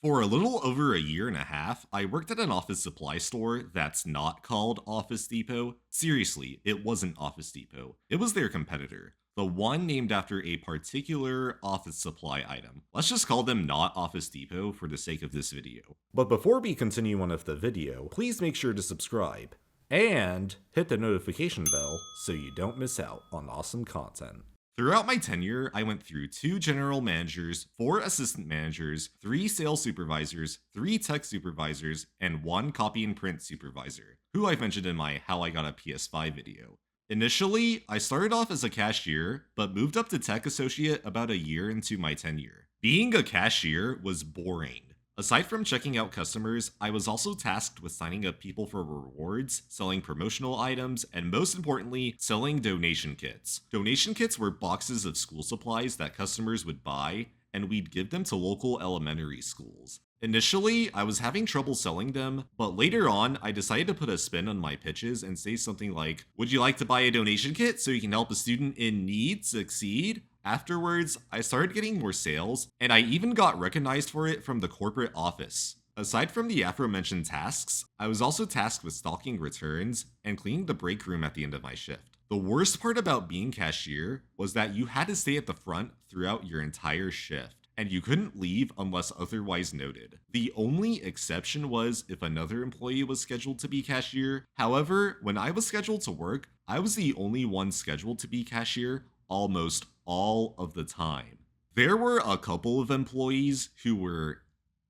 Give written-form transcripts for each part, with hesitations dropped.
For a little over a year and a half, I worked at an office supply store that's not called Office Depot. Seriously, it wasn't Office Depot. It was their competitor, the one named after a particular office supply item. Let's just call them not Office Depot for the sake of this video. But before we continue on with the video, please make sure to subscribe and hit the notification bell so you don't miss out on awesome content. Throughout my tenure, I went through 2 general managers, 4 assistant managers, 3 sales supervisors, 3 tech supervisors, and 1 copy and print supervisor, who I've mentioned in my How I Got a PS5 video. Initially, I started off as a cashier, but moved up to tech associate about a year into my tenure. Being a cashier was boring. Aside from checking out customers, I was also tasked with signing up people for rewards, selling promotional items, and most importantly, selling donation kits. Donation kits were boxes of school supplies that customers would buy, and we'd give them to local elementary schools. Initially, I was having trouble selling them, but later on, I decided to put a spin on my pitches and say something like, "Would you like to buy a donation kit so you can help a student in need succeed?" Afterwards, I started getting more sales, and I even got recognized for it from the corporate office. Aside from the aforementioned tasks, I was also tasked with stocking returns and cleaning the break room at the end of my shift. The worst part about being cashier was that you had to stay at the front throughout your entire shift, and you couldn't leave unless otherwise noted. The only exception was if another employee was scheduled to be cashier. However, when I was scheduled to work, I was the only one scheduled to be cashier almost all of the time. There were a couple of employees who were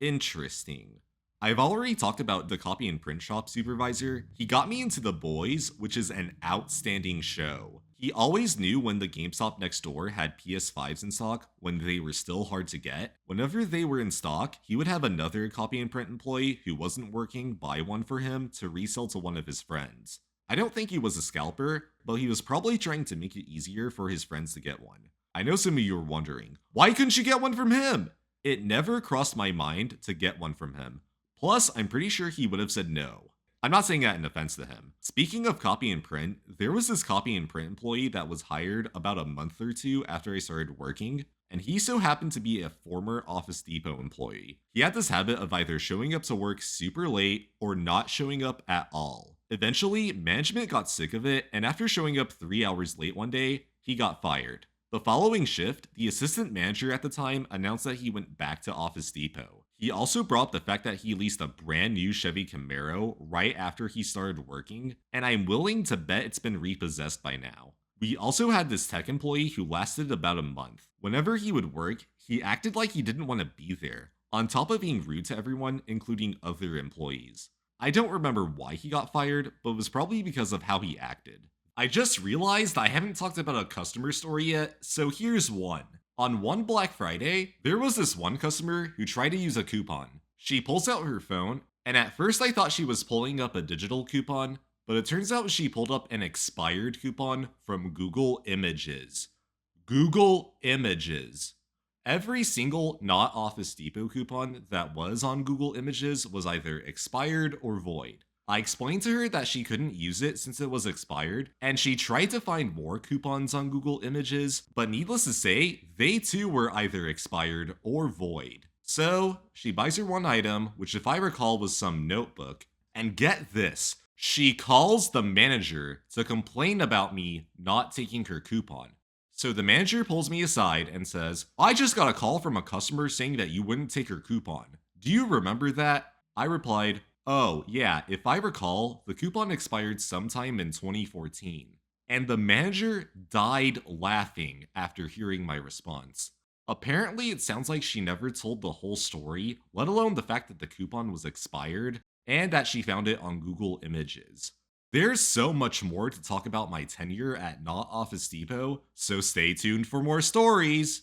interesting. I've already talked about the copy and print shop supervisor. He got me into The Boys, which is an outstanding show. He always knew when the GameStop next door had PS5s in stock when they were still hard to get. Whenever they were in stock, he would have another copy and print employee who wasn't working buy one for him to resell to one of his friends. I don't think he was a scalper, but he was probably trying to make it easier for his friends to get one. I know some of you are wondering, why couldn't you get one from him? It never crossed my mind to get one from him. Plus, I'm pretty sure he would have said no. I'm not saying that in offense to him. Speaking of copy and print, there was this copy and print employee that was hired about a month or 2 after I started working, and he so happened to be a former Office Depot employee. He had this habit of either showing up to work super late or not showing up at all. Eventually, management got sick of it, and after showing up 3 hours late one day, he got fired. The following shift, the assistant manager at the time announced that he went back to Office Depot. He also brought up the fact that he leased a brand new Chevy Camaro right after he started working, and I'm willing to bet it's been repossessed by now. We also had this tech employee who lasted about a month. Whenever he would work, he acted like he didn't want to be there, on top of being rude to everyone, including other employees. I don't remember why he got fired, but it was probably because of how he acted. I just realized I haven't talked about a customer story yet, so here's one. On one Black Friday, there was this one customer who tried to use a coupon. She pulls out her phone, and at first I thought she was pulling up a digital coupon, but it turns out she pulled up an expired coupon from Google Images. Google Images. Every single not Office Depot coupon that was on Google Images was either expired or void. I explained to her that she couldn't use it since it was expired, and she tried to find more coupons on Google Images, but needless to say, they too were either expired or void. So, she buys her one item, which if I recall was some notebook, and get this, she calls the manager to complain about me not taking her coupon. So the manager pulls me aside and says, "I just got a call from a customer saying that you wouldn't take her coupon. Do you remember that?" I replied, "Oh, yeah, if I recall, the coupon expired sometime in 2014. And the manager died laughing after hearing my response. Apparently, it sounds like she never told the whole story, let alone the fact that the coupon was expired, and that she found it on Google Images. There's so much more to talk about my tenure at Not Office Depot, so stay tuned for more stories!